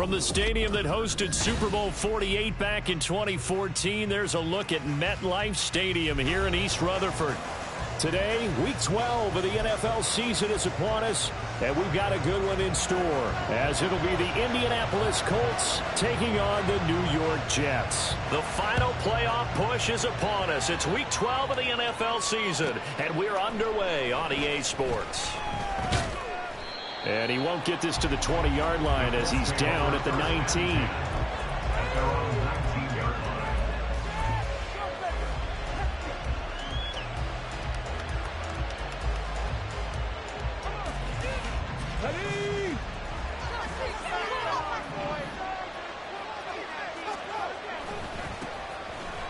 From the stadium that hosted Super Bowl 48 back in 2014, there's a look at MetLife Stadium here in East Rutherford. Today, Week 12 of the NFL season is upon us, and we've got a good one in store, as it'll be the Indianapolis Colts taking on the New York Jets. The final playoff push is upon us. It's Week 12 of the NFL season, and we're underway on EA Sports. And he won't get this to the 20-yard line as he's down at the 19.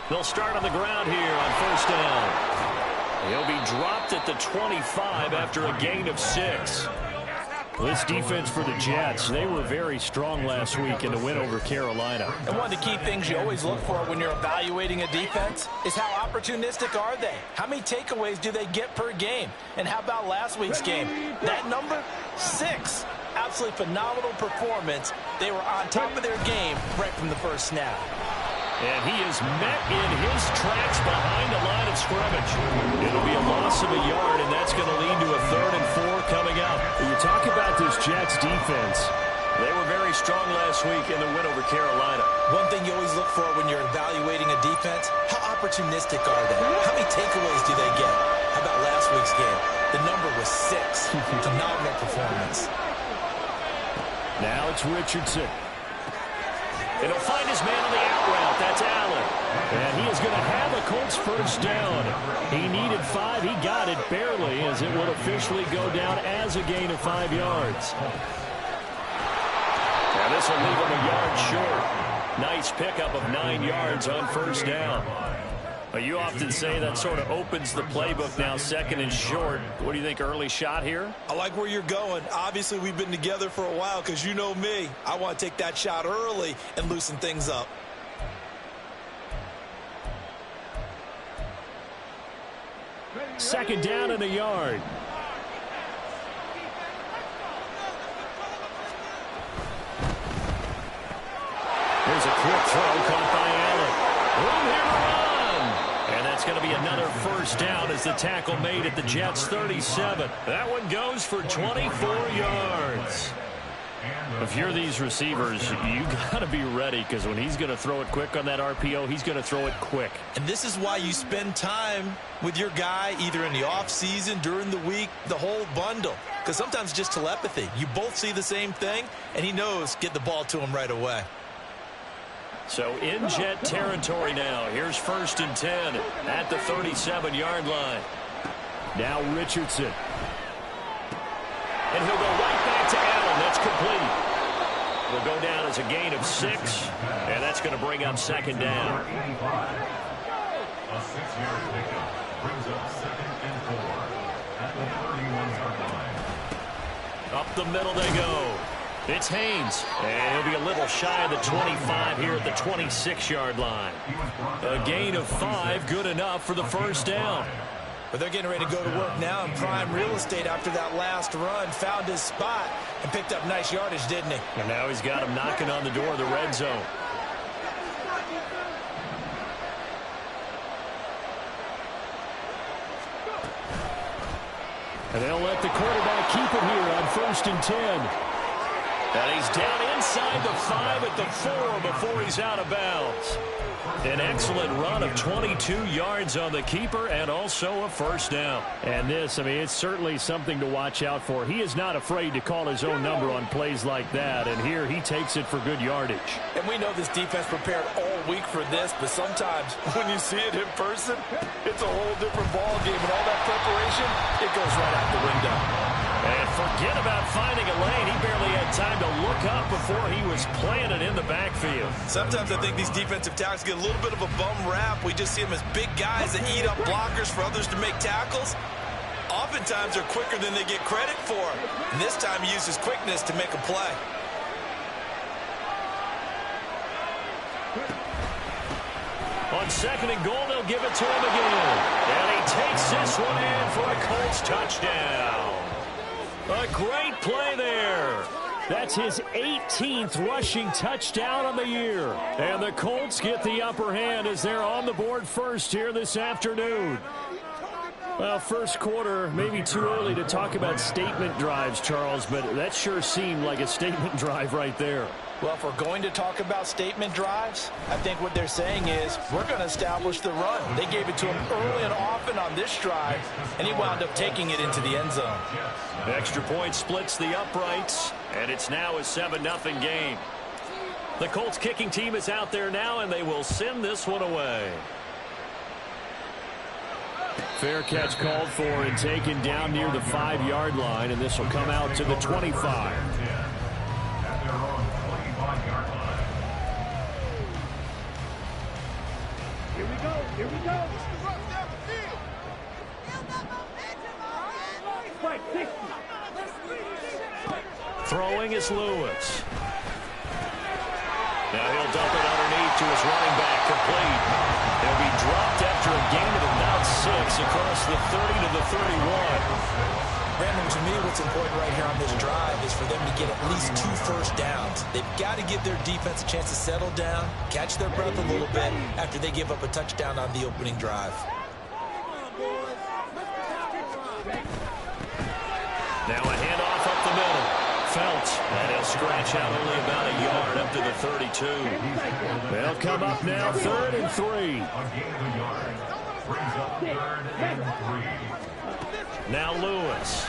They'll start on the ground here on first down. He'll be dropped at the 25 after a gain of 6. This defense for the Jets, they were very strong last week in the win over Carolina. And one of the key things you always look for when you're evaluating a defense is how opportunistic are they? How many takeaways do they get per game? And how about last week's game? That number, 6. Absolutely phenomenal performance. They were on top of their game right from the first snap. And he is met in his tracks behind the line of scrimmage. It'll be a loss of a yard, and that's going to lead to a 3rd and 4 coming up. When you talk about this Jets defense, they were very strong last week in the win over Carolina. One thing you always look for when you're evaluating a defense, how opportunistic are they? How many takeaways do they get? How about last week's game? The number was 6. Phenomenal performance. Now it's Richardson. And he'll find his man on the out route. That's Allen. And he is going to have a Colts first down. He needed 5. He got it barely, as it will officially go down as a gain of 5 yards. Now this will leave him a yard short. Nice pickup of 9 yards on first down. You often say that sort of opens the playbook now, 2nd and short. What do you think, early shot here? I like where you're going. Obviously, we've been together for a while because you know me. I want to take that shot early and loosen things up. Second down and a yard. Here's a quick throw caught by Allen. Room here to run. And that's going to be another first down as the tackle made at the Jets' 37. That one goes for 24 yards. If you're these receivers, you got to be ready, because when he's going to throw it quick on that RPO, he's going to throw it quick. And this is why you spend time with your guy either in the offseason, during the week, the whole bundle. Because sometimes it's just telepathy. You both see the same thing, and he knows get the ball to him right away. So in Jet territory now. Here's 1st and 10 at the 37-yard line. Now Richardson. And he'll go right back to Allen. That's complete. Will go down as a gain of 6, and that's going to bring up 2nd down. A 6-yard pickup brings up 2nd and 4 at the 31-yard line. Up the middle they go. It's Haynes, and he'll be a little shy of the 25 here at the 26-yard line. A gain of 5, good enough for the first down. But they're getting ready to go to work now in prime real estate after that last run. Found his spot and picked up nice yardage, didn't he? And now he's got him knocking on the door of the red zone. And they'll let the quarterback keep it here on 1st and 10. And he's down inside the 5 at the 4 before he's out of bounds. An excellent run of 22 yards on the keeper and also a first down. And this, I mean, it's certainly something to watch out for. He is not afraid to call his own number on plays like that. And here he takes it for good yardage. And we know this defense prepared all week for this, but sometimes when you see it in person, it's a whole different ball game. And all that preparation, it goes right out the window. And forget about finding a lane. He barely had time to look up before he was planted in the backfield. Sometimes I think these defensive tackles get a little bit of a bum rap. We just see them as big guys that eat up blockers for others to make tackles. Oftentimes they're quicker than they get credit for. And this time he uses quickness to make a play. On 2nd and goal, they'll give it to him again. And he takes this one in for a Colts touchdown. A great play there. That's his 18th rushing touchdown on the year. And the Colts get the upper hand as they're on the board first here this afternoon. Well, first quarter, maybe too early to talk about statement drives, Charles, but that sure seemed like a statement drive right there. Well, if we're going to talk about statement drives, I think what they're saying is we're going to establish the run. They gave it to him early and often on this drive, and he wound up taking it into the end zone. The extra point splits the uprights, and it's now a 7-0 game. The Colts kicking team is out there now, and they will send this one away. Fair catch called for and taken down near the 5-yard line, and this will come out to the 25. Here we go. Here we go. Throwing is Lewis. Now he'll dump it underneath to his running back, complete. He'll be dropped after a gain of about 6 across the 30 to the 31. Brandon, to me, what's important right here on this drive is for them to get at least 2 first downs. They've got to give their defense a chance to settle down, catch their breath a little bit after they give up a touchdown on the opening drive. Now a handoff up the middle. Felts, and he'll scratch out only about a yard up to the 32. They'll come up now, 3rd and 3. A gain of a yard. Brings up 3rd and 3. Now Lewis.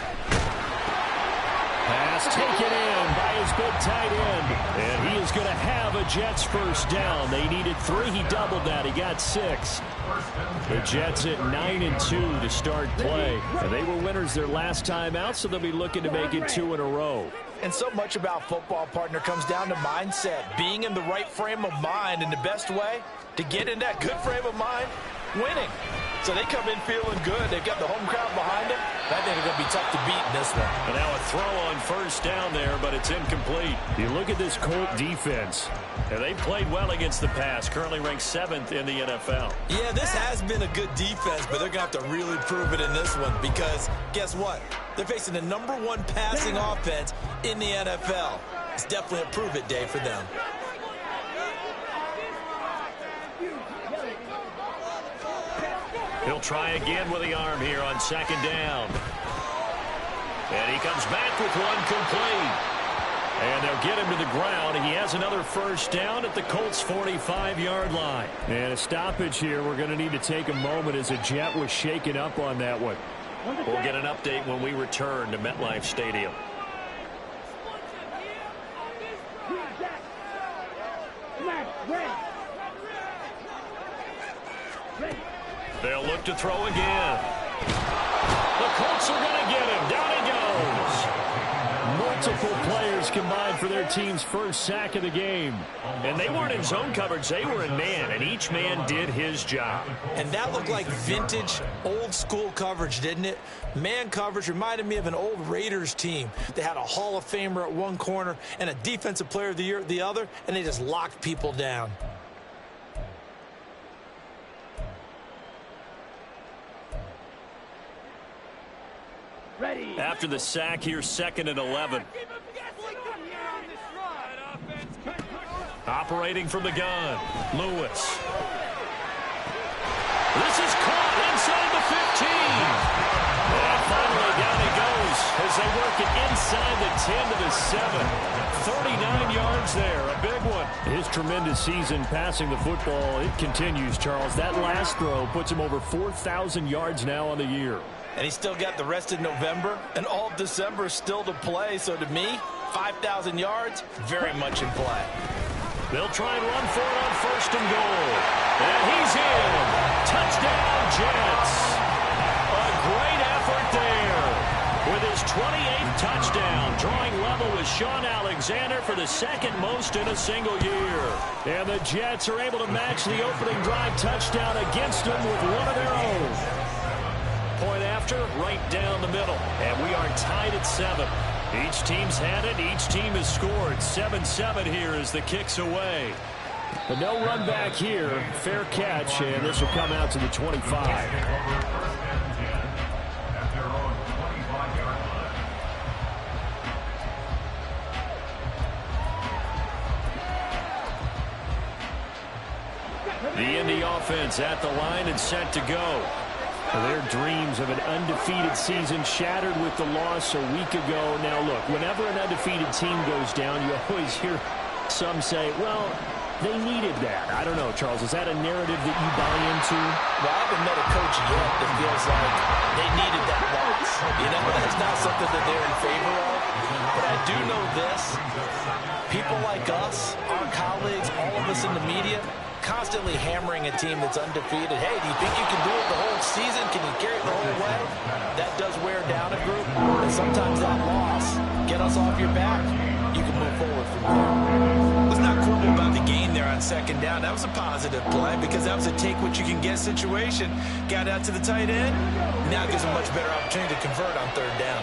Pass taken in by his big tight end. And he is going to have a Jets first down. They needed 3. He doubled that. He got 6. The Jets at 9-2 to start play. And they were winners their last time out, so they'll be looking to make it 2 in a row. And so much about football, partner, comes down to mindset. Being in the right frame of mind, and the best way to get in that good frame of mind, winning. So they come in feeling good. They've got the home crowd behind them. I think they're going to be tough to beat in this one. And now a throw on first down there, but it's incomplete. You look at this Colt defense, and they played well against the pass, currently ranked 7th in the NFL. Yeah, this has been a good defense, but they're going to have to really prove it in this one because guess what? They're facing the #1 passing offense in the NFL. It's definitely a prove-it day for them. He'll try again with the arm here on 2nd down. And he comes back with one complete. And they'll get him to the ground. He has another first down at the Colts' 45-yard line. And a stoppage here. We're going to need to take a moment as a Jet was shaken up on that one. We'll get an update when we return to MetLife Stadium. They'll look to throw again. The Colts are going to get him. Down he goes. Multiple players combined for their team's first sack of the game. And they weren't in zone coverage. They were in man, and each man did his job. And that looked like vintage, old-school coverage, didn't it? Man coverage reminded me of an old Raiders team. They had a Hall of Famer at one corner and a Defensive Player of the Year at the other, and they just locked people down. After the sack here, 2nd and 11. Operating from the gun, Lewis. This is caught inside the 15. And finally down he goes as they work it inside the 10 to the 7. 39 yards there, a big one. His tremendous season passing the football, it continues, Charles. That last throw puts him over 4,000 yards now on the year. And he's still got the rest of November and all of December still to play. So to me, 5,000 yards, very much in play. They'll try and run for it on 1st and goal. And he's in. Touchdown, Jets. A great effort there. With his 28th touchdown, drawing level with Sean Alexander for the 2nd most in a single year. And the Jets are able to match the opening drive touchdown against them with one of their own. Point after, right down the middle. And we are tied at 7. Each team's had it. Each team has scored. 7-7 here as the kick's away. But no run back here. Fair catch, and this will come out to the 25. The Indy offense at the line and set to go. Their dreams of an undefeated season shattered with the loss a week ago. Now, look, whenever an undefeated team goes down, you always hear some say, well, they needed that. I don't know, Charles. Is that a narrative that you buy into? Well, I haven't met a coach yet that feels like they needed that loss. You know, that's not something that they're in favor of. But I do know this. People like us, our colleagues, all of us in the media, constantly hammering a team that's undefeated. Hey, do you think you can do it the whole season? Can you carry it the whole way? That does wear down a group. And sometimes that loss, get us off your back, you can move forward from there. Let's not quibble about the gain there on second down. That was a positive play because that was a take-what-you-can-get situation. Got out to the tight end. Now gives a much better opportunity to convert on third down.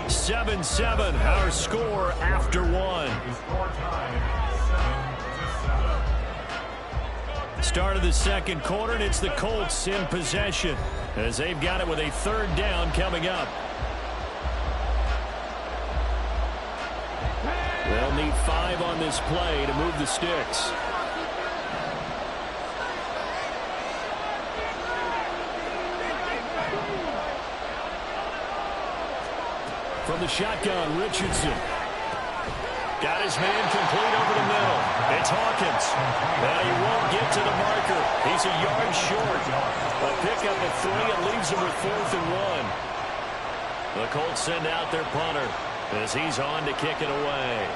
7-7, our score after one. Start of the second quarter, and it's the Colts in possession as they've got it with a third down coming up. They'll need 5 on this play to move the sticks. From the shotgun, Richardson. Got his man complete over the middle. It's Hawkins. He won't get to the marker. He's a yard short. A pickup of 3 and leaves him with 4th and 1. The Colts send out their punter as he's on to kick it away.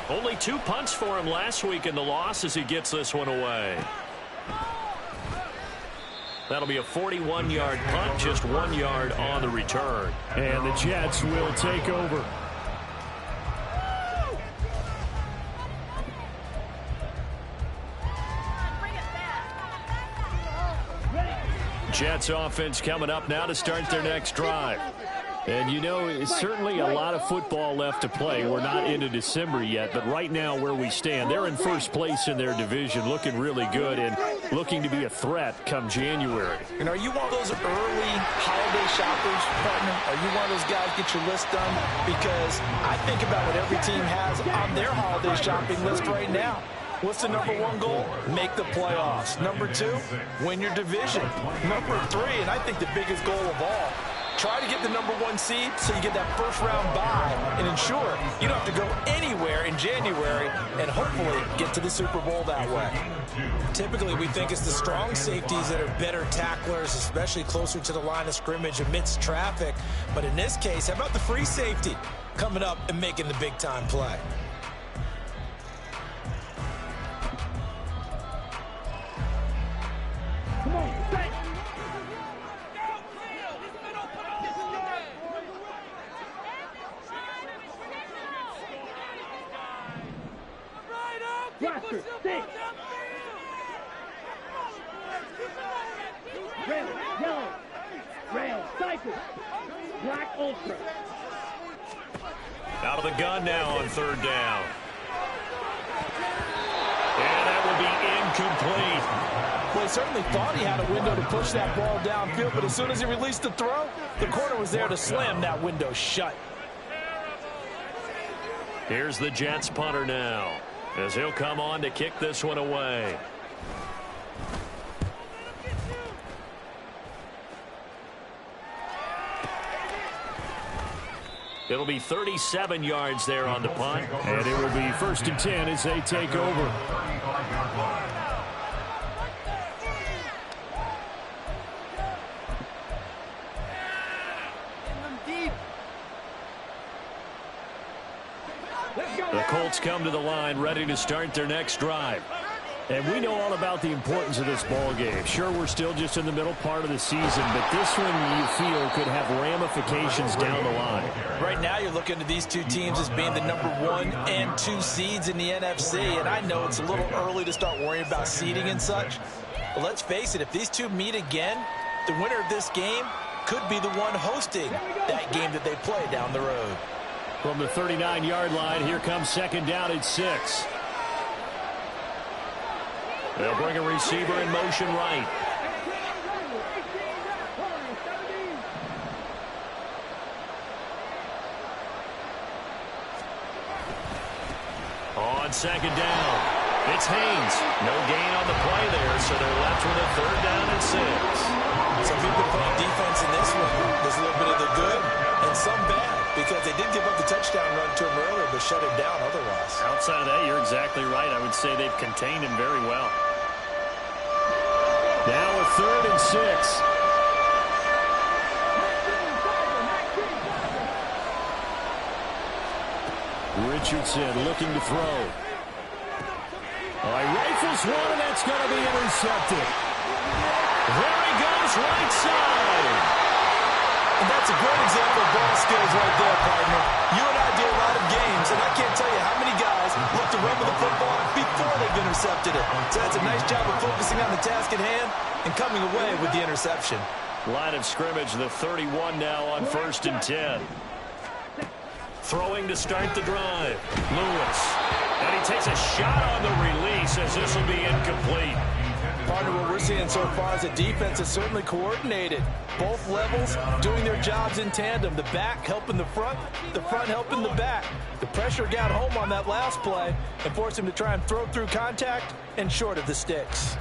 Only 2 punts for him last week in the loss as he gets this one away. That'll be a 41-yard punt, just 1 yard on the return. And the Jets will take over. Jets offense coming up now to start their next drive. And, you know, it's certainly a lot of football left to play. We're not into December yet, but right now where we stand, they're in first place in their division, looking really good and looking to be a threat come January. And are you one of those early holiday shoppers, partner? Are you one of those guys get your list done? Because I think about what every team has on their holiday shopping list right now. What's the number 1 goal? Make the playoffs. Number 2, win your division. Number 3, and I think the biggest goal of all, try to get the number 1 seed so you get that first-round bye and ensure you don't have to go anywhere in January and hopefully get to the Super Bowl that way. Typically, we think it's the strong safeties that are better tacklers, especially closer to the line of scrimmage amidst traffic. But in this case, how about the free safety coming up and making the big-time play? Come on, stay. Roster, stick. Red, yellow, red, cycle, black, ultra. Out of the gun now on third down. And that will be incomplete. Well, he certainly thought he had a window to push that ball downfield, but as soon as he released the throw, the corner was there to slam that window shut. Here's the Jets punter now, as he'll come on to kick this one away. It'll be 37 yards there on the punt, and it will be 1st and 10 as they take over. The Colts come to the line ready to start their next drive. And we know all about the importance of this ball game. Sure, we're still just in the middle part of the season, but this one you feel could have ramifications down the line. Right now you're looking at these two teams as being the number 1 and 2 seeds in the NFC, and I know it's a little early to start worrying about seeding and such. But let's face it, if these two meet again, the winner of this game could be the one hosting that game that they play down the road. From the 39-yard line, here comes second down at 6. They'll bring a receiver in motion right. on second down. It's Haynes. No gain on the play there, so they're left with a 3rd down and 6. So if you've been playing defense in this one, there's a little bit of the good and some bad, because they did give up the touchdown run to him earlier, but shut him down otherwise. Outside of that, you're exactly right. I would say they've contained him very well. Now a 3rd and 6. Richardson looking to throw. All right, rifles one, and that's going to be intercepted. There he goes, right side. And that's a great example of ball skills right there, partner. You and I do a lot of games, and I can't tell you how many guys look to run with the football before they've intercepted it. So that's a nice job of focusing on the task at hand and coming away with the interception. Line of scrimmage, the 31 now on 1st and 10. Throwing to start the drive. Lewis. And he takes a shot on the release as this will be incomplete. Partner, what we're seeing so far is the defense is certainly coordinated. Both levels doing their jobs in tandem. The back helping the front helping the back. The pressure got home on that last play and forced him to try and throw through contact and short of the sticks.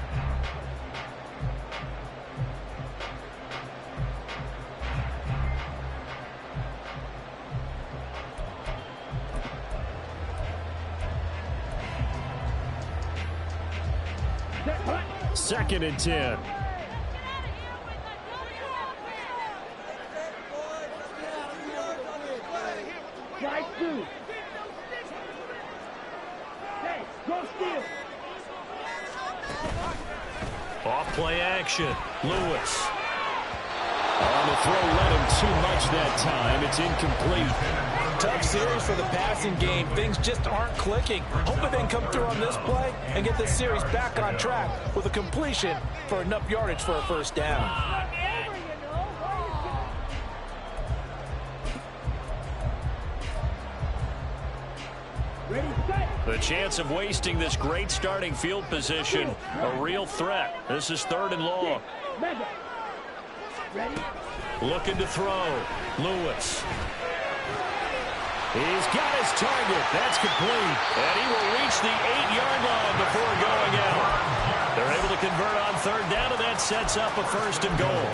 Second and 10. Slide through. Hey, go steal. Off play action. Lewis. On the throw, let him too much that time. It's incomplete. Tough series for the passing game. Things just aren't clicking. Hoping they can come through on this play and get this series back on track with a completion for enough yardage for a 1st down. The chance of wasting this great starting field position, a real threat. This is 3rd and long. Looking to throw. Lewis. He's got his target. That's complete. And he will reach the 8-yard line before going out. They're able to convert on 3rd down, and that sets up a 1st and goal.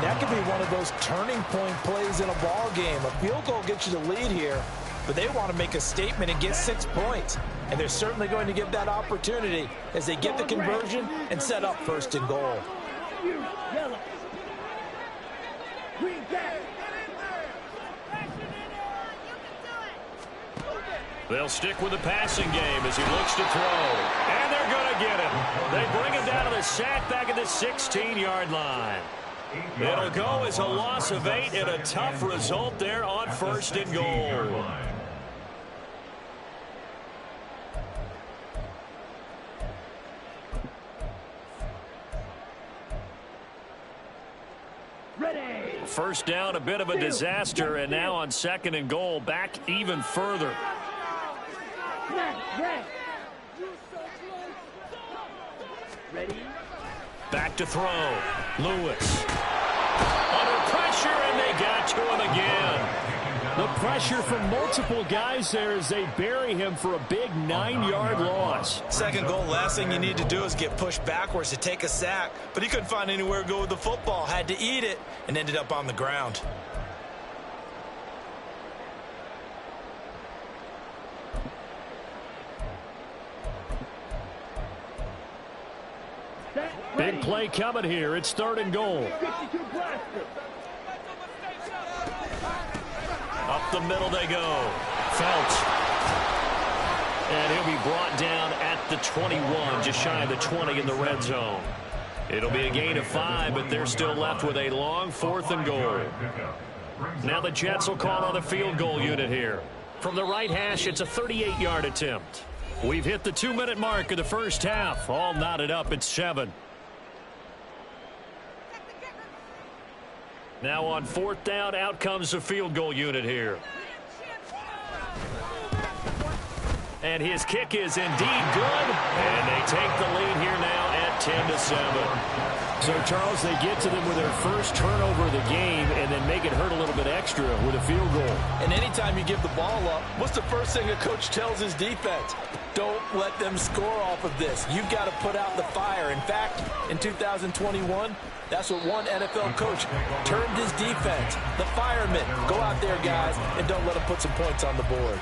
That could be one of those turning point plays in a ball game. A field goal gets you the lead here, but they want to make a statement and get 6 points. And they're certainly going to get that opportunity as they get the conversion and set up 1st and goal. Yellow. Green back. They'll stick with the passing game as he looks to throw. And they're going to get him. They bring him down to the sack back at the 16-yard line. It'll go as a loss of 8 and a tough result there on 1st and goal. Ready. 1st down, a bit of a disaster, and now on 2nd and goal, back even further. Ready. Back to throw. Lewis. Under pressure, and they got to him again. The pressure from multiple guys there as they bury him for a big 9-yard loss. 2nd goal, last thing you need to do is get pushed backwards to take a sack. But he couldn't find anywhere to go with the football. Had to eat it and ended up on the ground. Big play coming here. It's 3rd and goal. 52 blaster. Up the middle they go. Phelps. And he'll be brought down at the 21, just shy of the 20 in the red zone. It'll be a gain of 5, but they're still left with a long 4th and goal. Now the Jets will call on the field goal unit here. From the right hash, it's a 38-yard attempt. We've hit the 2-minute mark of the 1st half. All knotted up at 7. Now on 4th down, out comes the field goal unit here. And his kick is indeed good. And they take the lead here now at 10-7. So, Charles, they get to them with their first turnover of the game and then make it hurt a little bit extra with a field goal. And anytime you give the ball up, what's the first thing a coach tells his defense? Don't let them score off of this. You've got to put out the fire. In fact, in 2021, that's what one NFL coach termed his defense. The firemen. Go out there, guys, and don't let them put some points on the board.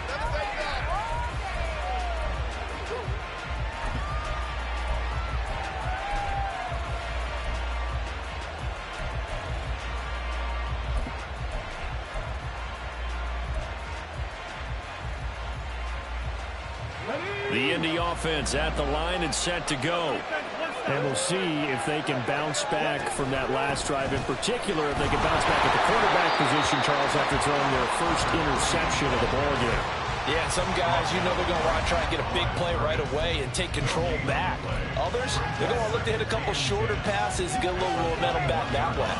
The Indy offense at the line and set to go. And we'll see if they can bounce back from that last drive. In particular, if they can bounce back at the quarterback position, Charles, after throwing their first interception of the ball game. Yeah, some guys, they're going to want to try and get a big play right away and take control back. Others, they're going to look to hit a couple shorter passes and get a little momentum back that way.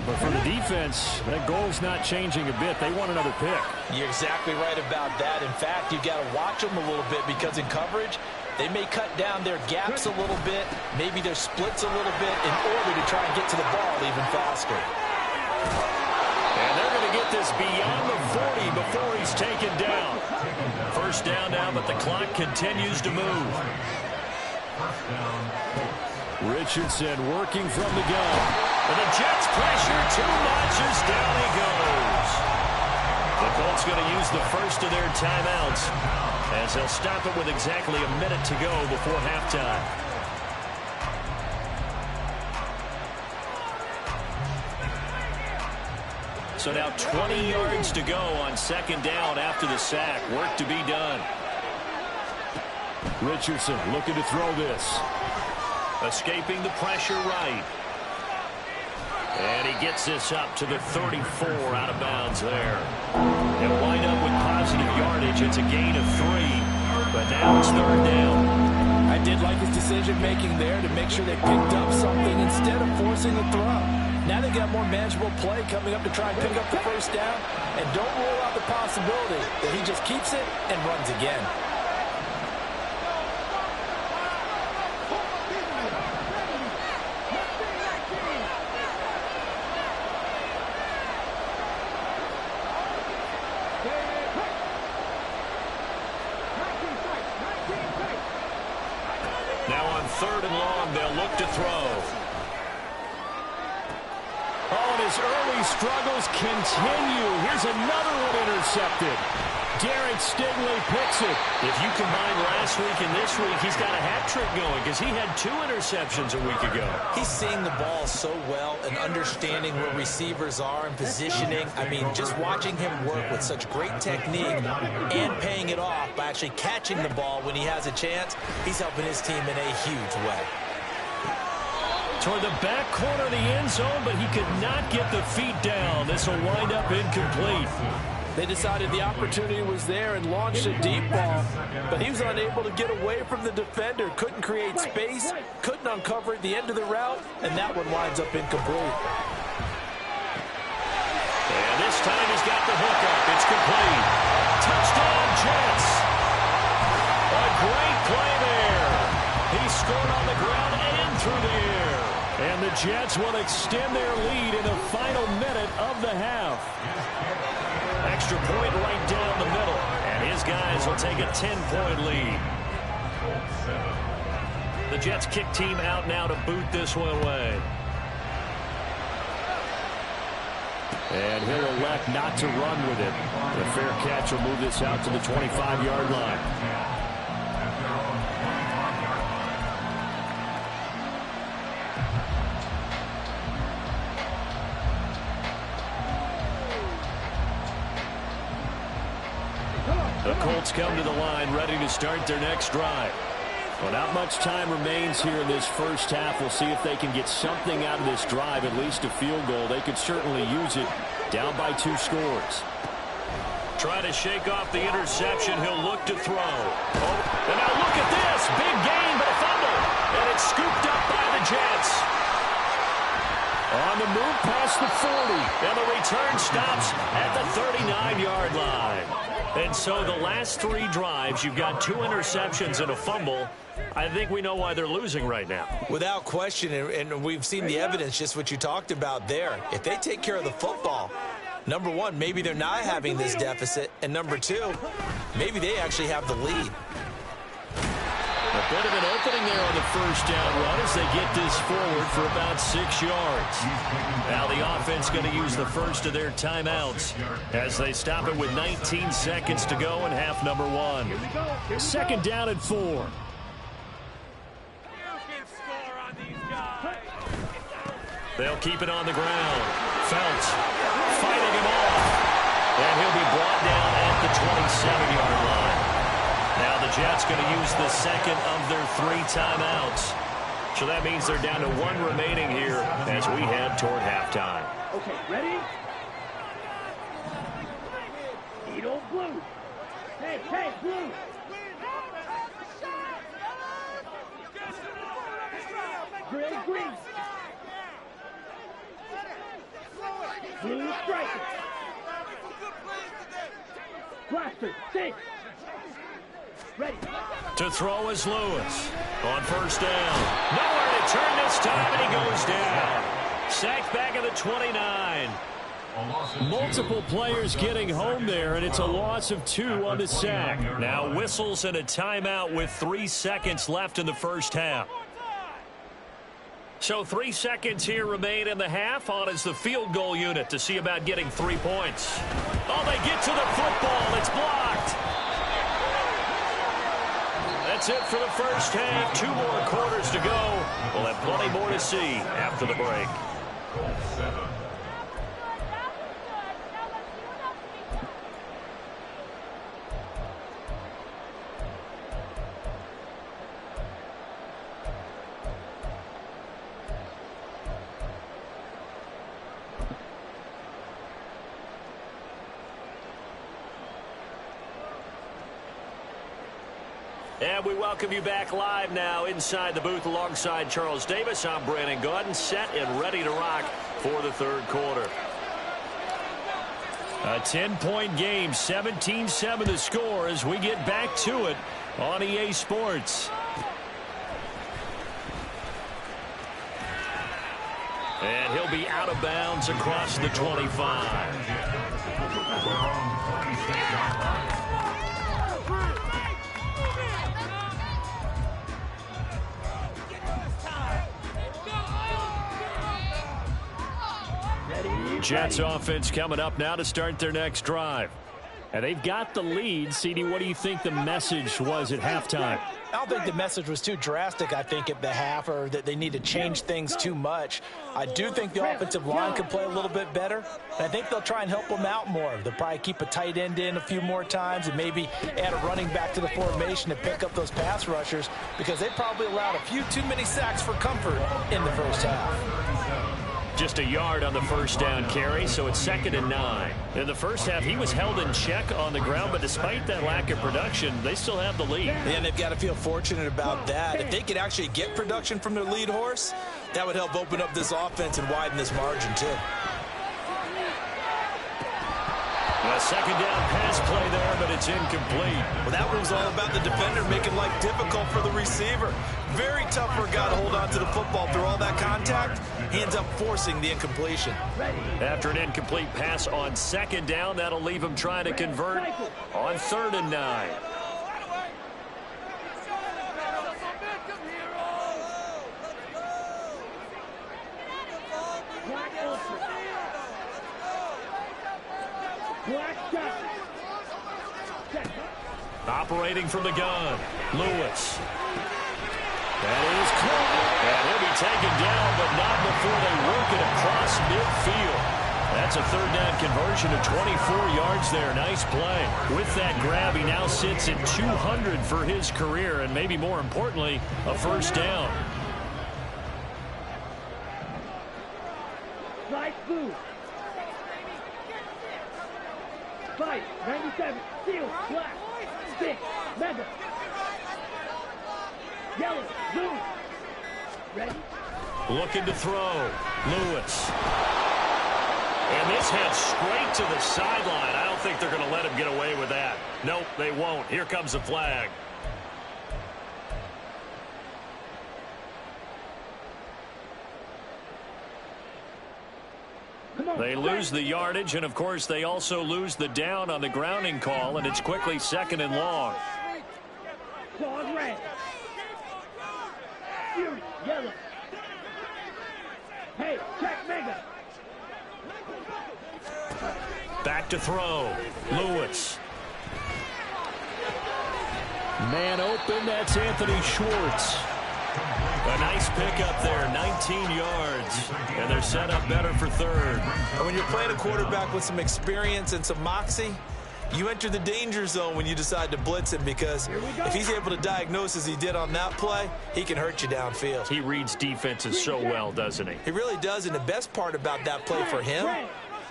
But for the defense, that goal's not changing a bit. They want another pick. You're exactly right about that. In fact, you've got to watch them a little bit because in coverage, they may cut down their gaps a little bit, maybe their splits a little bit in order to try and get to the ball even faster. And they're going to get this beyond the 40 before he's taken down. First down now, but the clock continues to move. Richardson working from the gun. And the Jets pressure too much as down he goes. The Colts going to use the first of their timeouts as they'll stop it with exactly a minute to go before halftime. So now 20 yards to go on second down after the sack. Work to be done. Richardson looking to throw this. Escaping the pressure right. And he gets this up to the 34 out of bounds there. They'll wind up with positive yardage. It's a gain of 3. But now it's third down. I did like his decision-making there to make sure they picked up something instead of forcing the throw. Now they've got more manageable play coming up to try and pick up the first down. And don't rule out the possibility that he just keeps it and runs again. Now on third and long, they'll look to throw. Oh, and his early struggles continue. Here's another one intercepted. Garrett Stingley picks it. If you combine last week and this week, he's got a hat trick going because he had 2 interceptions a week ago. He's seeing the ball so well and understanding where receivers are and positioning. I mean, just watching him work with such great technique and paying it off by actually catching the ball when he has a chance, he's helping his team in a huge way. Toward the back corner of the end zone, but he could not get the feet down. This will wind up incomplete. They decided the opportunity was there and launched a deep ball, but he was unable to get away from the defender, couldn't create space, couldn't uncover at the end of the route, and that one winds up incomplete. And this time he's got the hook up. It's complete. Touchdown, Jets. A great play there. He scored on the ground and through the air. And the Jets will extend their lead in the final minute of the half. Extra point right down the middle. And his guys will take a 10-point lead. The Jets kick team out now to boot this one away. And he'll elect not to run with it. The fair catch will move this out to the 25-yard line. The Colts come to the line ready to start their next drive. Well, not much time remains here in this first half. We'll see if they can get something out of this drive, at least a field goal. They could certainly use it down by 2 scores. Try to shake off the interception. He'll look to throw. Oh, and now look at this. Big gain, but a fumble. And it's scooped up by the Jets. On the move past the 40. And the return stops at the 39-yard line. And so the last 3 drives, you've got 2 interceptions and a fumble. I think we know why they're losing right now. Without question, and we've seen the evidence, just what you talked about there. If they take care of the football, number one, maybe they're not having this deficit. And number two, maybe they actually have the lead. A bit of an opening there on the first down run as they get this forward for about 6 yards. Now the offense going to use the first of their timeouts as they stop it with 19 seconds to go in half number 1. Second down and 4. They'll keep it on the ground. Felts fighting him off. And he'll be brought down at the 27-yard line. Now the Jets going to use the second of their 3 timeouts. So that means they're down to 1 remaining here as we head toward halftime. Okay, ready? Edo blue. Hey, blue. Green. Blue striker. Blaster, 6. Ready. To throw is Lewis. On first down. Nowhere to turn this time, and he goes down. Sacked back at the 29. Multiple players getting home there, and it's a loss of 2 on the sack. Now whistles and a timeout with 3 seconds left in the first half. So 3 seconds here remain in the half. On is the field goal unit to see about getting 3 points. Oh, they get to the football. It's blocked. That's it for the first half. 2 more quarters to go. We'll have plenty more to see after the break. And we welcome you back live now inside the booth alongside Charles Davis. I'm Brandon Gaudin, set and ready to rock for the third quarter. A 10-point game, 17-7 the score as we get back to it on EA Sports. And he'll be out of bounds across the 25. Jets offense coming up now to start their next drive. And they've got the lead. CD, what do you think the message was at halftime? I don't think the message was too drastic, I think, at the half, or that they need to change things too much. I do think the offensive line can play a little bit better. And I think they'll try and help them out more. They'll probably keep a tight end in a few more times and maybe add a running back to the formation to pick up those pass rushers, because they probably allowed a few too many sacks for comfort in the first half. Just a yard on the first down carry, so it's 2nd and 9. In the first half, he was held in check on the ground, but despite that lack of production, they still have the lead. And they've got to feel fortunate about that. If they could actually get production from their lead horse, that would help open up this offense and widen this margin, too. A second down pass play there, but it's incomplete. Well, that was all about the defender making life difficult for the receiver. Very tough for a guy to hold on to the football through all that contact. He ends up forcing the incompletion. After an incomplete pass on second down, that'll leave him trying to convert on 3rd and 9. Operating from the gun, Lewis. That is close. And he'll be taken down, but not before they work it across midfield. That's a 3rd down conversion of 24 yards there. Nice play. With that grab, he now sits at 200 for his career, and maybe more importantly, a first down. Right blue. Fight, 97, steel, black, stick, mega. Yellow, blue. Ready? Looking to throw. Lewis. And this heads straight to the sideline. I don't think they're going to let him get away with that. Nope, they won't. Here comes the flag. They lose the yardage, and of course they also lose the down on the grounding call, and it's quickly 2nd and long. Flag red. Yellow. Hey, check mega. Back to throw. Lewis. Man open, that's Anthony Schwartz. A nice pickup there, 19 yards. And they're set up better for 3rd. And when you're playing a quarterback with some experience and some moxie, you enter the danger zone when you decide to blitz him, because if he's able to diagnose as he did on that play, he can hurt you downfield. He reads defenses so well, doesn't he? He really does, and the best part about that play for him,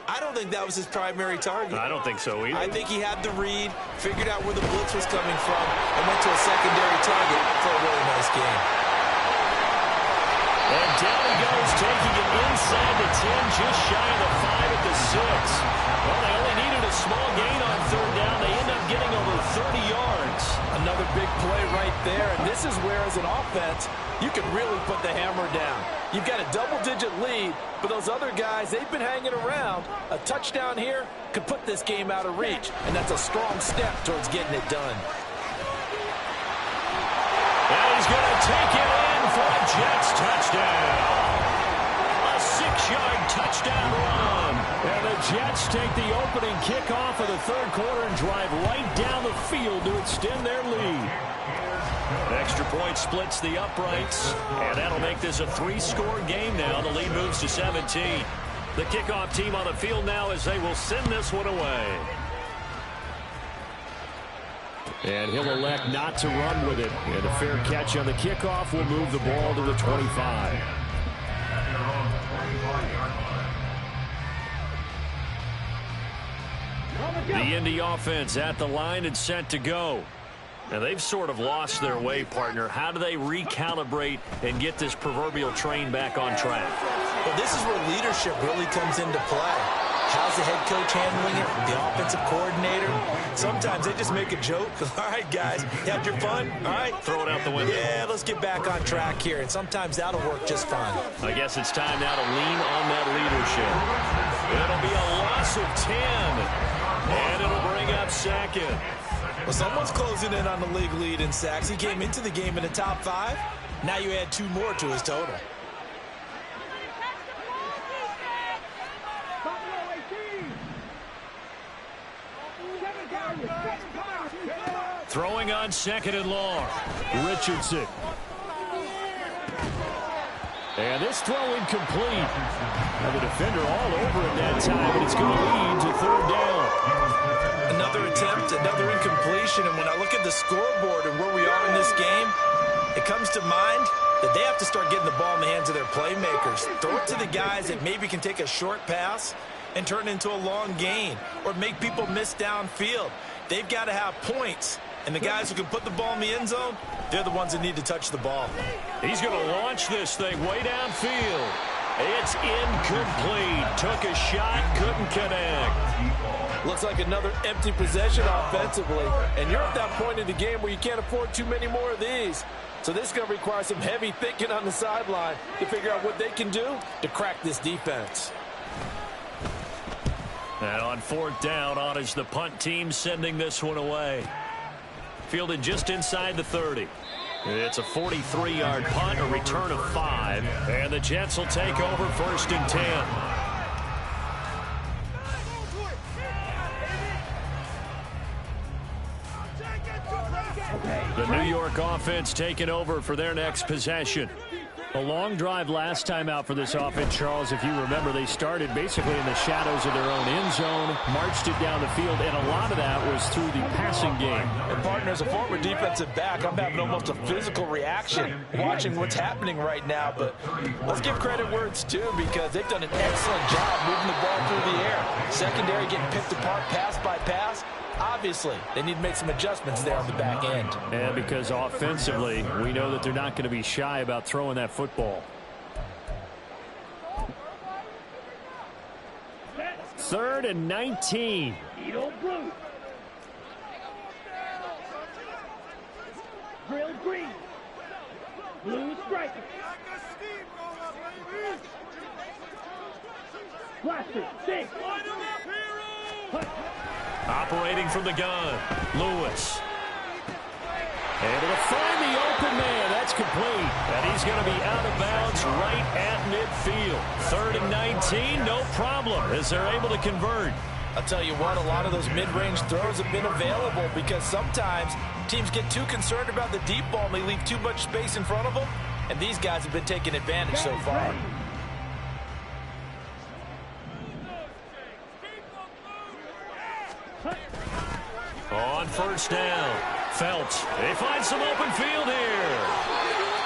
I don't think that was his primary target. I don't think so either. I think he had the read, figured out where the blitz was coming from, and went to a secondary target for a really nice game. And down he goes, taking it inside the 10, just shy of the 5 at the 6. Well, they only needed a small gain on 3rd down. They end up getting over 30 yards. Another big play right there, and this is where, as an offense, you can really put the hammer down. You've got a double-digit lead, but those other guys, they've been hanging around. A touchdown here could put this game out of reach, and that's a strong step towards getting it done. And he's going to take it in for a Jets touchdown. A 6-yard touchdown run. And the Jets take the opening kickoff of the 3rd quarter and drive right down the field to extend their lead. Extra point splits the uprights, and that'll make this a 3-score game now. The lead moves to 17. The kickoff team on the field now as they will send this one away. And he'll elect not to run with it. And a fair catch on the kickoff will move the ball to the 25. The Indy offense at the line and set to go. Now they've sort of lost their way, partner. How do they recalibrate and get this proverbial train back on track? Well, this is where leadership really comes into play. How's the head coach handling it? The offensive coordinator? Sometimes they just make a joke. All right, guys, you had your fun? All right. Throw it out the window. Yeah, let's get back on track here. And sometimes that'll work just fine. I guess it's time now to lean on that leadership. It'll be a loss of 10. And it'll bring up 2nd. Well, someone's closing in on the league lead in sacks. He came into the game in the top 5. Now you add 2 more to his total. Throwing on 2nd and long. Richardson. And this throw incomplete. Now the defender all over it that time, but it's going to lead to 3rd down. Another attempt, another incompletion, and when I look at the scoreboard and where we are in this game, it comes to mind that they have to start getting the ball in the hands of their playmakers. Throw it to the guys that maybe can take a short pass and turn it into a long gain or make people miss downfield. They've got to have points, and the guys who can put the ball in the end zone, they're the ones that need to touch the ball. He's going to launch this thing way downfield. It's incomplete. Took a shot, couldn't connect. Looks like another empty possession offensively, and you're at that point in the game where you can't afford too many more of these. So this is going to require some heavy thinking on the sideline to figure out what they can do to crack this defense. And on 4th down, on is the punt team sending this one away. Fielded just inside the 30. It's a 43-yard punt, a return of 5. And the Jets will take over 1st and 10. The New York offense taking over for their next possession. A long drive last time out for this offense, Charles. If you remember, they started basically in the shadows of their own end zone, marched it down the field, and a lot of that was through the passing game. And partner, as a former defensive back, I'm having almost a physical reaction watching what's happening right now. But let's give credit where it's due, because they've done an excellent job moving the ball through the air. Secondary getting picked apart pass by pass. Obviously, they need to make some adjustments there on the back end. And because offensively, we know that they're not going to be shy about throwing that football. 3rd and 19. Edo blue. Grill green. Blue striker. Blaster, six. Operating from the gun, Lewis. And to find the open man, that's complete. And he's going to be out of bounds right at midfield. 3rd and 19, no problem, as they're able to convert. I'll tell you what, a lot of those mid-range throws have been available because sometimes teams get too concerned about the deep ball and they leave too much space in front of them. And these guys have been taking advantage so far. On 1st down, Phelps. They find some open field here.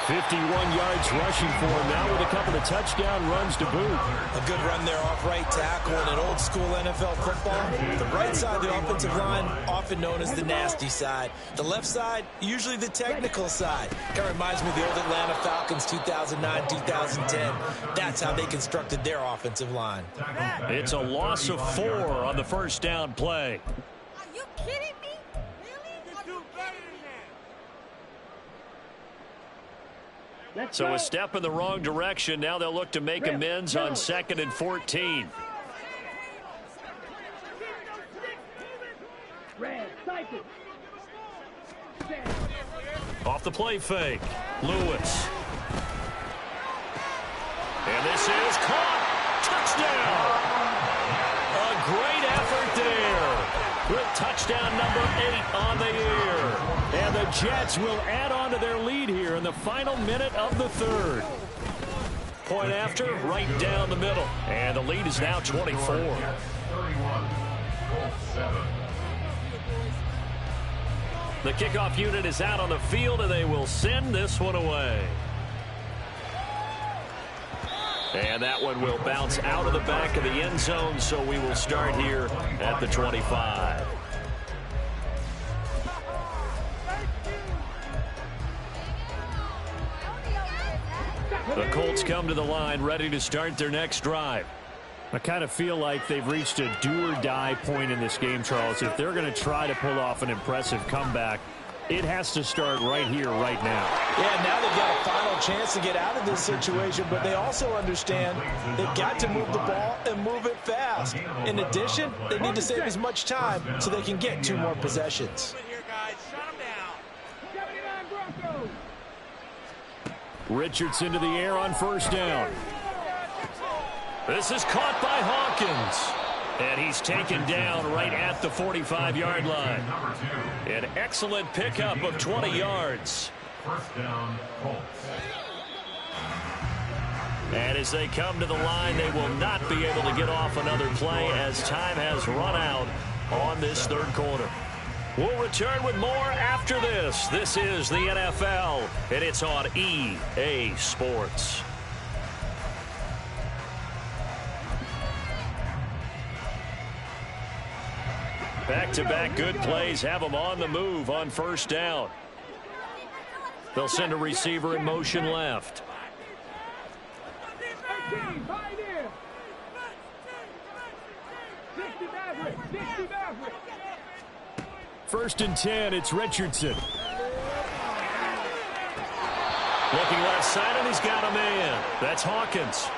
51 yards rushing for him now with a couple of touchdown runs to boot. A good run there off right tackle in an old school NFL football. The right side of the offensive line, often known as the nasty side. The left side, usually the technical side. Kind of reminds me of the old Atlanta Falcons 2009, 2010. That's how they constructed their offensive line. It's a loss of 4 on the 1st down play. Are you kidding me? Really? Are you kidding me? So a step in the wrong direction. Now they'll look to make amends on 2nd and 14. Off the play fake, Lewis. And this is caught. Touchdown. A great effort there. With touchdown number 8 on the year. And the Jets will add on to their lead here in the final minute of the 3rd. Point after, right down the middle. And the lead is now 24. 31, Colts 7. The kickoff unit is out on the field, and they will send this one away. And that one will bounce out of the back of the end zone, so we will start here at the 25. The Colts come to the line, ready to start their next drive. I kind of feel like they've reached a do-or-die point in this game, Charles. If they're going to try to pull off an impressive comeback, it has to start right here, right now. Yeah, now they've got a final chance to get out of this situation, but they also understand they've got to move the ball and move it fast. In addition, they need to save as much time so they can get 2 more possessions. Richardson to the air on 1st down. This is caught by Hawkins. And he's taken down right at the 45-yard line. An excellent pickup of 20 yards. 1st down, Colts. And as they come to the line, they will not be able to get off another play as time has run out on this 3rd quarter. We'll return with more after this. This is the NFL, and it's on EA Sports. Back-to-back good plays have them on the move on 1st down. They'll send a receiver in motion left. 1st and 10, it's Richardson. Looking left side, and he's got a man. That's Hawkins.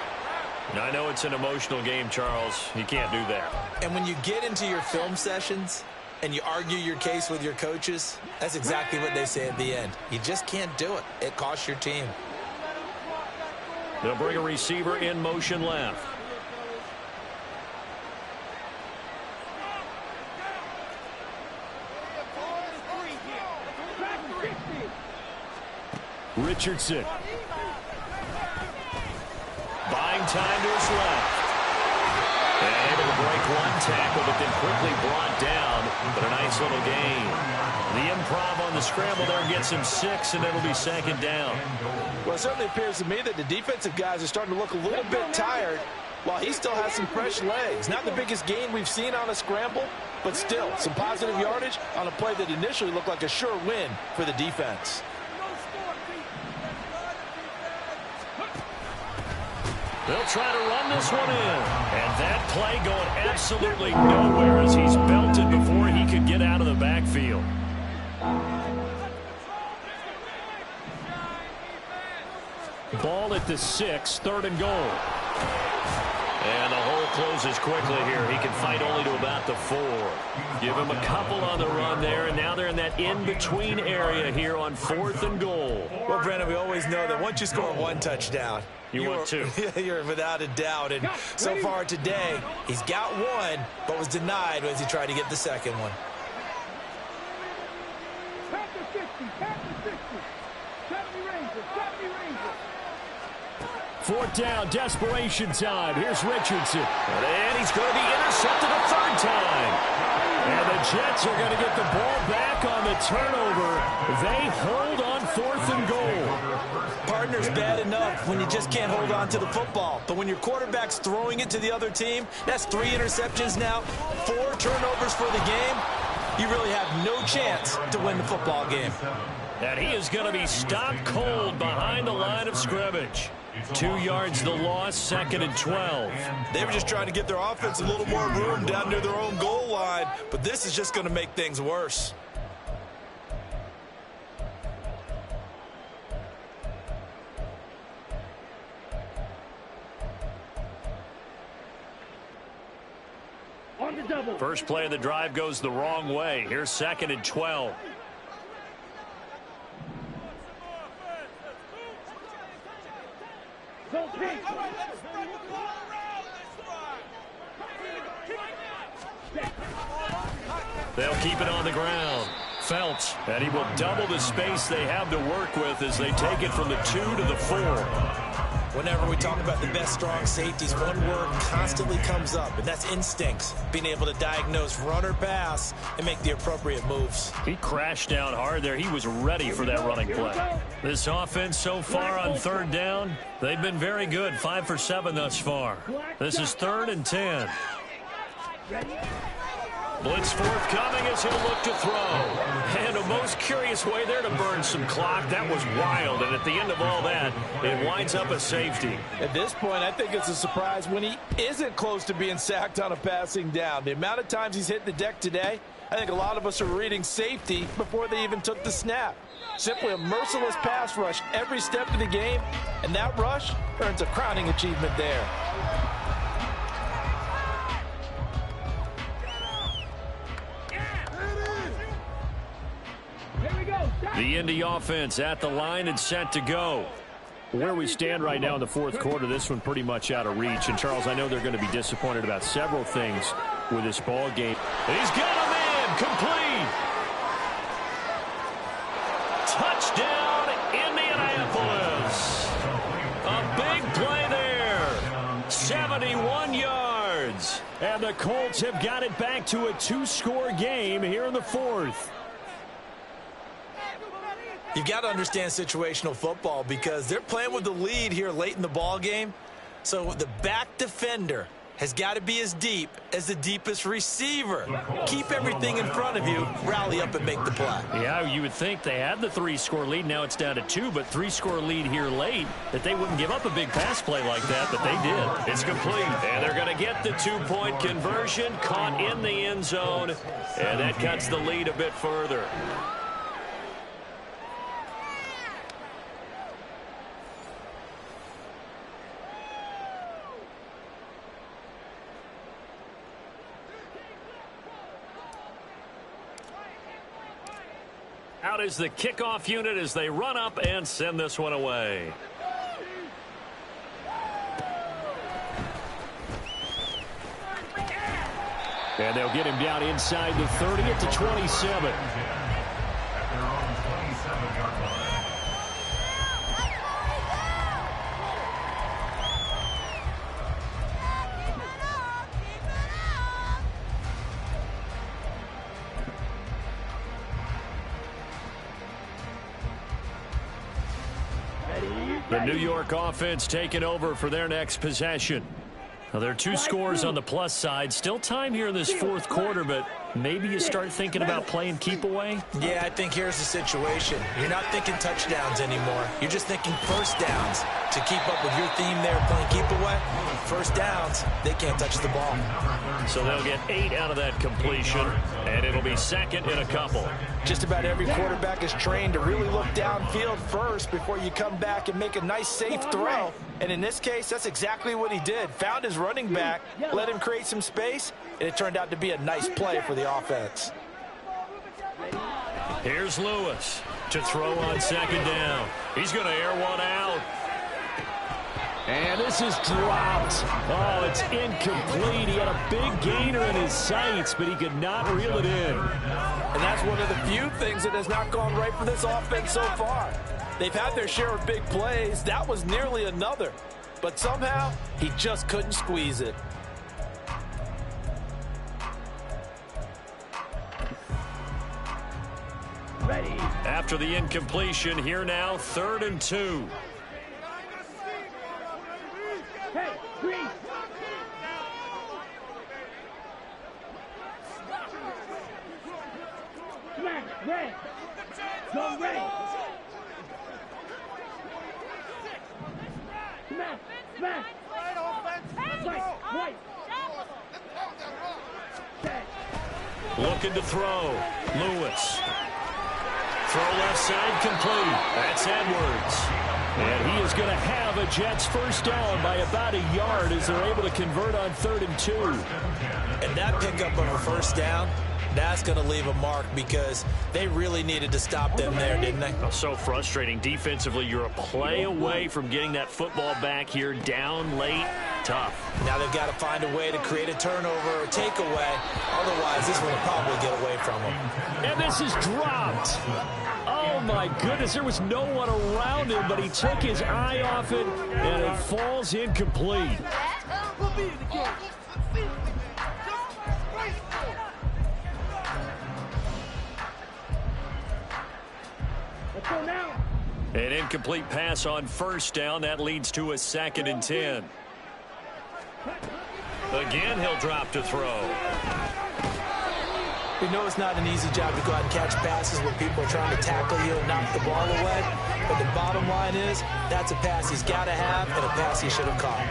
And I know it's an emotional game, Charles. You can't do that. And when you get into your film sessions and you argue your case with your coaches, that's exactly what they say at the end. You just can't do it. It costs your team. They'll bring a receiver in motion left. Richardson. Buying time to his left. And able to break one tackle, but then quickly brought down. But a nice little gain. The improv on the scramble there gets him 6, and it'll be 2nd down. Well, it certainly appears to me that the defensive guys are starting to look a little bit tired while he still has some fresh legs. Not the biggest gain we've seen on a scramble, but still some positive yardage on a play that initially looked like a sure win for the defense. They'll try to run this one in. And that play going absolutely nowhere as he's belted before he could get out of the backfield. Ball at the 6, 3rd and goal. And the hole closes quickly here. He can fight only to about the 4. Give him a couple on the run there, and now they're in that in-between area here on 4th and goal. Well, Brandon, we always know that once you score 1 touchdown, you want 2. You're without a doubt. And so far today, he's got 1, but was denied as he tried to get the second one. Pack the 50, pack the 60. 70 Rangers, 70 Rangers. 4th down, desperation time. Here's Richardson. And he's going to be intercepted a 3rd time. And the Jets are going to get the ball back on the turnover. They hold on 4th and goal. Partner's bad enough when you just can't hold on to the football. But when your quarterback's throwing it to the other team, that's 3 interceptions now, 4 turnovers for the game. You really have no chance to win the football game. And he is going to be stopped cold behind the line of scrimmage. 2 yards the loss, 2nd and 12. They were just trying to give their offense a little more room down near their own goal line, but this is just going to make things worse. On the double. First play of the drive goes the wrong way. Here's 2nd and 12. Go pink. They'll keep it on the ground. Phelps, and he will double the space they have to work with as they take it from the 2 to the 4. Whenever we talk about the best strong safeties, one word constantly comes up, and that's instincts. Being able to diagnose run or pass and make the appropriate moves. He crashed down hard there. He was ready for that running play. This offense so far on 3rd down, they've been very good. 5 for 7 thus far. This is 3rd and 10. Blitz forthcoming as he'll look to throw. And a most curious way there to burn some clock. That was wild. And at the end of all that, it winds up a safety. At this point, I think it's a surprise when he isn't close to being sacked on a passing down. The amount of times he's hit the deck today, I think a lot of us are reading safety before they even took the snap. Simply a merciless pass rush every step of the game, and that rush earns a crowning achievement there. The Indy offense at the line and set to go. Where we stand right now in the 4th quarter, this one pretty much out of reach. And, Charles, I know they're going to be disappointed about several things with this ball game. He's got a man complete. Touchdown, Indianapolis. A big play there. 71 yards. And the Colts have got it back to a 2-score game here in the 4th. You've got to understand situational football because they're playing with the lead here late in the ball game. So the back defender has got to be as deep as the deepest receiver. Keep everything in front of you, rally up and make the play. Yeah, you would think they had the 3-score lead. Now it's down to 2, but 3-score lead here late, that they wouldn't give up a big pass play like that, but they did. It's complete, and they're going to get the 2-point conversion, caught in the end zone, and that cuts the lead a bit further. Out is the kickoff unit as they run up and send this one away. And they'll get him down inside the 30 at the 27. The New York offense taking over for their next possession. Now, there are 2 scores on the plus side. Still time here in this 4th quarter, but maybe you start thinking about playing keep away? Yeah, I think here's the situation. You're not thinking touchdowns anymore. You're just thinking first downs. to keep up with your theme there, playing keep away. First downs, they can't touch the ball. So they'll get 8 out of that completion, and it'll be second in a couple. Just about every quarterback is trained to really look downfield first before you come back and make a nice, safe throw. And in this case, that's exactly what he did. Found his running back, let him create some space, and it turned out to be a nice play for the offense. Here's Lewis to throw on second down. He's going to air one out. And this is dropped. Oh, it's incomplete. He had a big gainer in his sights, but he could not reel it in. And that's one of the few things that has not gone right for this offense so far. They've had their share of big plays. That was nearly another. But somehow, he just couldn't squeeze it. Ready. After the incompletion, here now, 3rd and 2. Hey, green. Smash, red. Go red. Smash, smash. White. Looking to throw. Lewis. Throw left side complete. That's Edwards. And he is going to have a Jets first down by about a yard as they're able to convert on 3rd and 2. And that pickup of a first down, that's going to leave a mark because they really needed to stop them there, didn't they? So frustrating. Defensively, you're a play away from getting that football back here down late. Tough. Now they've got to find a way to create a turnover or takeaway. Otherwise, this one will probably get away from them. And this is dropped. Oh, my goodness. There was no one around him, but he took his eye off it, and it falls incomplete. Let's go now. An incomplete pass on first down. That leads to a 2nd and 10. Again, he'll drop to throw. We know it's not an easy job to go out and catch passes when people are trying to tackle you and knock the ball away. But the bottom line is, that's a pass he's got to have and a pass he should have caught.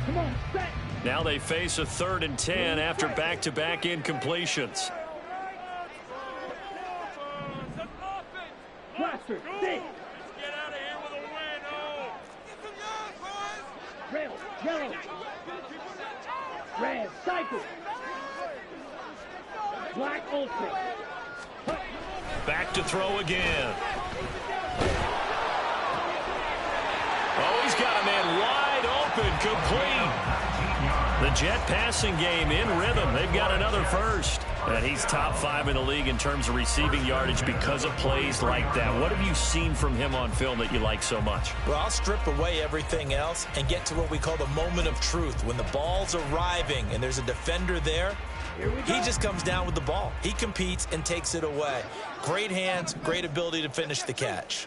Come on, set. Now they face a 3rd and 10 after back-to-back incompletions. Blaster, stick. Get out of here with a win, oh! Red, yellow. Red, cycle. Black, ultra. Back to throw again. Oh, he's got a man wide open, complete. The Jet passing game in rhythm. They've got another first. And he's top 5 in the league in terms of receiving yardage because of plays like that. What have you seen from him on film that you like so much? Well, I'll strip away everything else and get to what we call the moment of truth. When the ball's arriving and there's a defender there, he just comes down with the ball. He competes and takes it away. Great hands, great ability to finish the catch.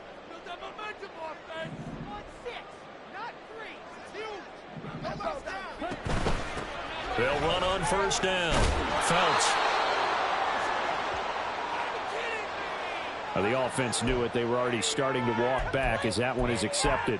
They'll run on first down. Phelps. The offense knew it. They were already starting to walk back as that one is accepted.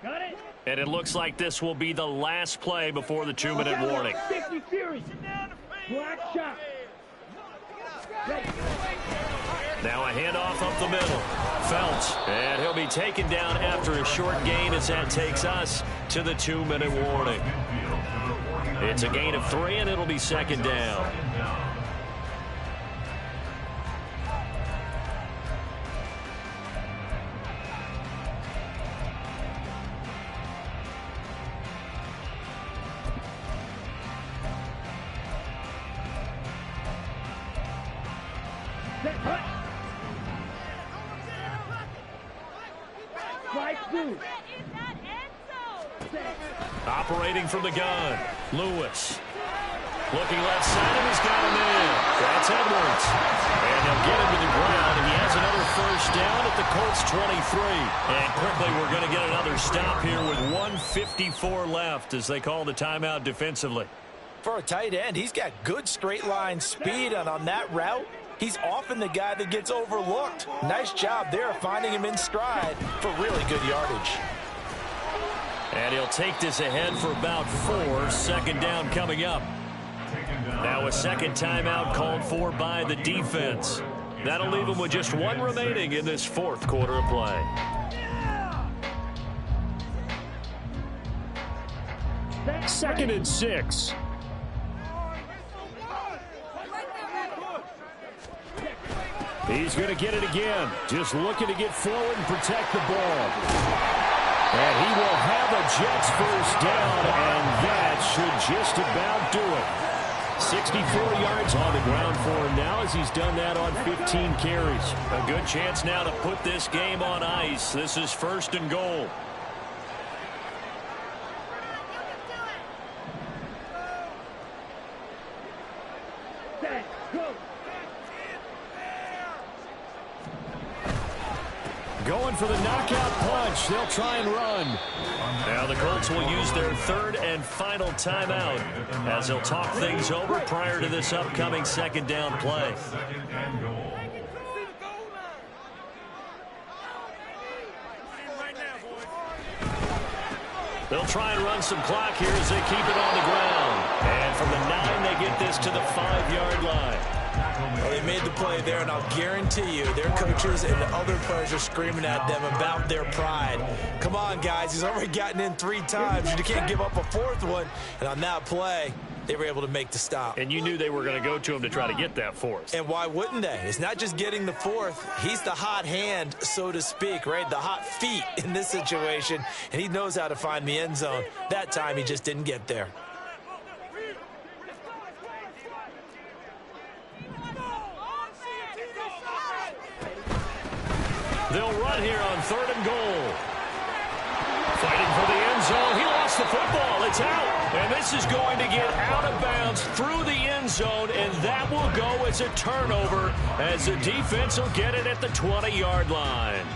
Got it? And it looks like this will be the last play before the 2-minute warning. 50 Fury. Black shot. Ready. Now a handoff up the middle. Phelps. And he'll be taken down after a short gain as that takes us to the 2-minute warning. It's a gain of 3, and it'll be second down. 2. Operating from the gun, Lewis. Looking left side, and he's got him in. That's Edwards. And they'll get him to the ground, and he has another first down at the Colts 23. And quickly, we're going to get another stop here with 1:54 left as they call the timeout defensively. For a tight end, he's got good straight-line speed, and on that route, he's often the guy that gets overlooked. Nice job there finding him in stride for really good yardage. And he'll take this ahead for about 4. Second down coming up. Now a second timeout called for by the defense. That'll leave them with just 1 remaining in this fourth quarter of play. Second and 6. He's going to get it again. Just looking to get forward and protect the ball. And he will have a Jets first down, and that should just about do it. 64 yards on the ground for him now as he's done that on 15 carries. A good chance now to put this game on ice. This is first and goal. Going for the knockout punch. They'll try and run. Now the Colts will use their third and final timeout as they'll talk things over prior to this upcoming second down play. They'll try and run some clock here as they keep it on the ground. And from the 9, they get this to the 5-yard line. Well, they made the play there, and I'll guarantee you their coaches and the other players are screaming at them about their pride. Come on, guys. He's already gotten in 3 times. You can't give up a 4th one. And on that play, they were able to make the stop. And you knew they were going to go to him to try to get that 4th. And why wouldn't they? It's not just getting the 4th. He's the hot hand, so to speak, right? The hot feet in this situation. And he knows how to find the end zone. That time, he just didn't get there. They'll run here on 3rd and goal. Fighting for the end zone. He lost the football. It's out. And this is going to get out of bounds through the end zone, and that will go as a turnover as the defense will get it at the 20-yard line.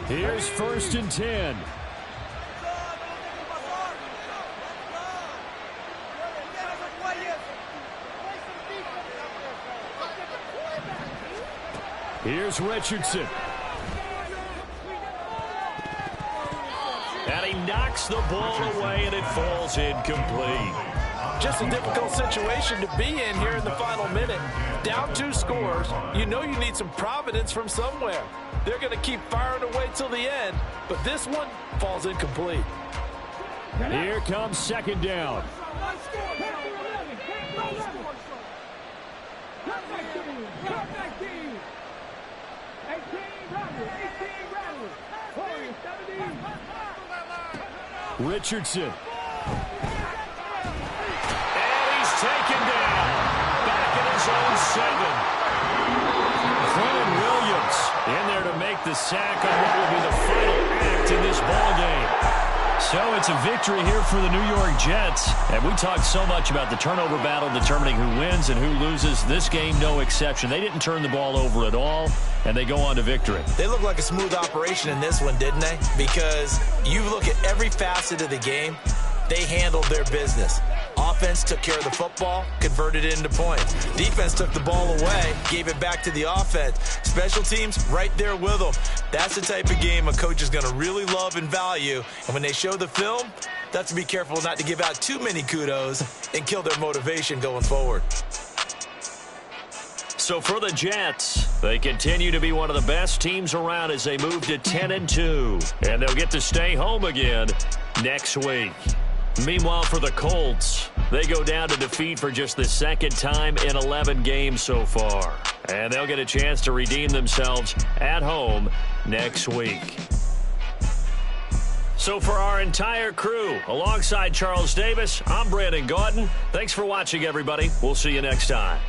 Here's 1st and 10. Here's Richardson. And he knocks the ball away, and it falls incomplete. Just a difficult situation to be in here in the final minute. Down 2 scores. You know you need some providence from somewhere. They're going to keep firing away till the end, but this one falls incomplete. Here comes second down. Richardson. And he's taken down. Back in his own 7. Quentin Williams in there to make the sack on what will be the final act in this ballgame. So it's a victory here for the New York Jets. And we talked so much about the turnover battle determining who wins and who loses. This game, no exception. They didn't turn the ball over at all, and they go on to victory. They look like a smooth operation in this one, didn't they? Because you look at every facet of the game, they handled their business. Offense took care of the football, converted it into points. Defense took the ball away, gave it back to the offense. Special teams, right there with them. That's the type of game a coach is going to really love and value. And when they show the film, that's to be careful not to give out too many kudos and kill their motivation going forward. So for the Jets, they continue to be one of the best teams around as they move to 10-2. And they'll get to stay home again next week. Meanwhile, for the Colts, they go down to defeat for just the 2nd time in 11 games so far. And they'll get a chance to redeem themselves at home next week. So for our entire crew, alongside Charles Davis, I'm Brandon Gaudin. Thanks for watching, everybody. We'll see you next time.